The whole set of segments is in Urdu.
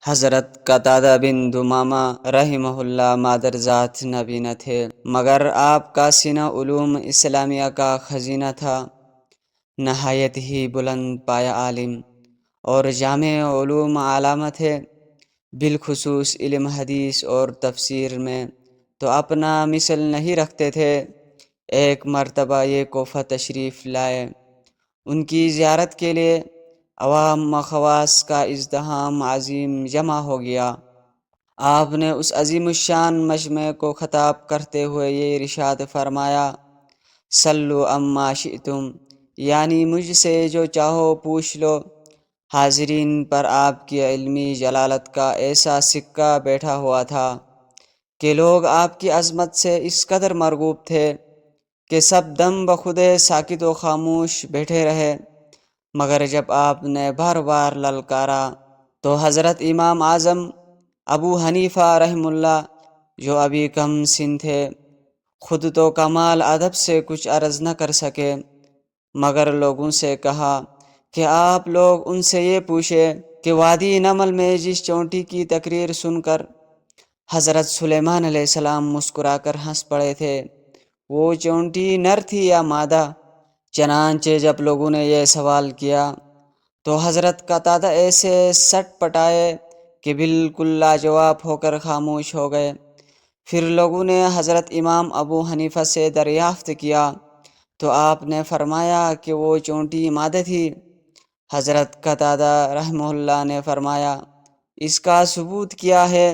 حضرت قتادہ بن دمامہ رحمہ اللہ مادرزات نبی نہ تھے، مگر آپ کا سینہ علوم اسلامیہ کا خزینہ تھا۔ نہایت ہی بلند پایہ عالم اور جامع علوم علامہ تھے، بالخصوص علم حدیث اور تفسیر میں تو اپنا مثل نہیں رکھتے تھے۔ ایک مرتبہ یہ کوفہ تشریف لائے، ان کی زیارت کے لیے عوام و خواص کا ازدحام عظیم جمع ہو گیا۔ آپ نے اس عظیم الشان مجمع کو خطاب کرتے ہوئے یہ ارشاد فرمایا: "صلوا عما شئتم"، یعنی مجھ سے جو چاہو پوچھ لو۔ حاضرین پر آپ کی علمی جلالت کا ایسا سکہ بیٹھا ہوا تھا کہ لوگ آپ کی عظمت سے اس قدر مرغوب تھے کہ سب دم بخودے ساکت و خاموش بیٹھے رہے۔ مگر جب آپ نے بار بار للکارا تو حضرت امام اعظم ابو حنیفہ رحمہ اللہ، جو ابھی کم سن تھے، خود تو کمال ادب سے کچھ عرض نہ کر سکے، مگر لوگوں سے کہا کہ آپ لوگ ان سے یہ پوچھیں کہ وادی نمل میں جس چونٹی کی تقریر سن کر حضرت سلیمان علیہ السلام مسکرا کر ہنس پڑے تھے، وہ چونٹی نر تھی یا مادہ؟ چنانچہ جب لوگوں نے یہ سوال کیا تو حضرت قتادہ ایسے سٹ پٹائے کہ بالکل لاجواب ہو کر خاموش ہو گئے۔ پھر لوگوں نے حضرت امام ابو حنیفہ سے دریافت کیا تو آپ نے فرمایا کہ وہ چونٹی مادہ تھی۔ حضرت قتادہ رحمہ اللہ نے فرمایا: "اس کا ثبوت کیا ہے؟"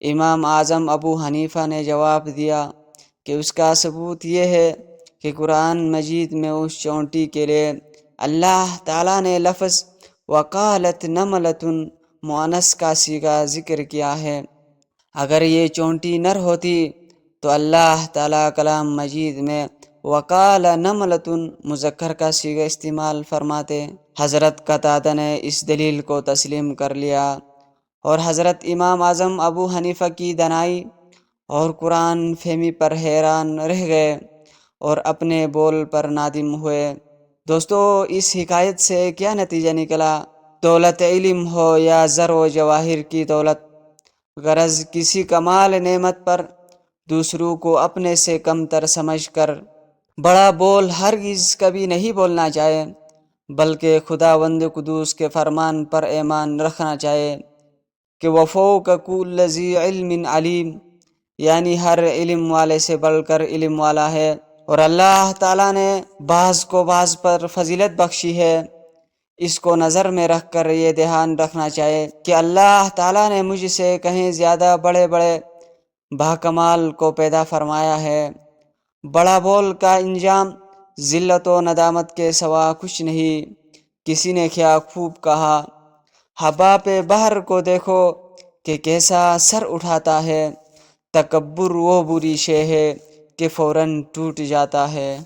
امام اعظم ابو حنیفہ نے جواب دیا کہ اس کا ثبوت یہ ہے کہ قرآن مجید میں اس چونٹی کے لیے اللہ تعالیٰ نے لفظ وقالت نملۃ مؤنث کا صیغہ ذکر کیا ہے۔ اگر یہ چونٹی نر ہوتی تو اللہ تعالیٰ کلام مجید میں وقال نملۃ مذکر کا صیغہ استعمال فرماتے۔ حضرت قتادہ نے اس دلیل کو تسلیم کر لیا اور حضرت امام اعظم ابو حنیفہ کی دانائی اور قرآن فہمی پر حیران رہ گئے اور اپنے بول پر نادم ہوئے۔ دوستو، اس حکایت سے کیا نتیجہ نکلا؟ دولت علم ہو یا زر و جواہر کی دولت، غرض کسی کمال نعمت پر دوسروں کو اپنے سے کم تر سمجھ کر بڑا بول ہرگز کبھی نہیں بولنا چاہیے، بلکہ خداوند قدوس کے فرمان پر ایمان رکھنا چاہیے کہ وَفَوْقَ كُلِّ ذِي عِلْمٍ عَلِيمٌ، یعنی ہر علم والے سے بڑھ کر علم والا ہے، اور اللہ تعالیٰ نے بعض کو بعض پر فضیلت بخشی ہے۔ اس کو نظر میں رکھ کر یہ دھیان رکھنا چاہیے کہ اللہ تعالیٰ نے مجھ سے کہیں زیادہ بڑے بڑے باکمال کو پیدا فرمایا ہے۔ بڑا بول کا انجام ذلت و ندامت کے سوا کچھ نہیں۔ کسی نے کیا خوب کہا: حباب بحر کو دیکھو کہ کیسا سر اٹھاتا ہے، تکبر وہ بری شے ہے کہ فوراً ٹوٹ جاتا ہے۔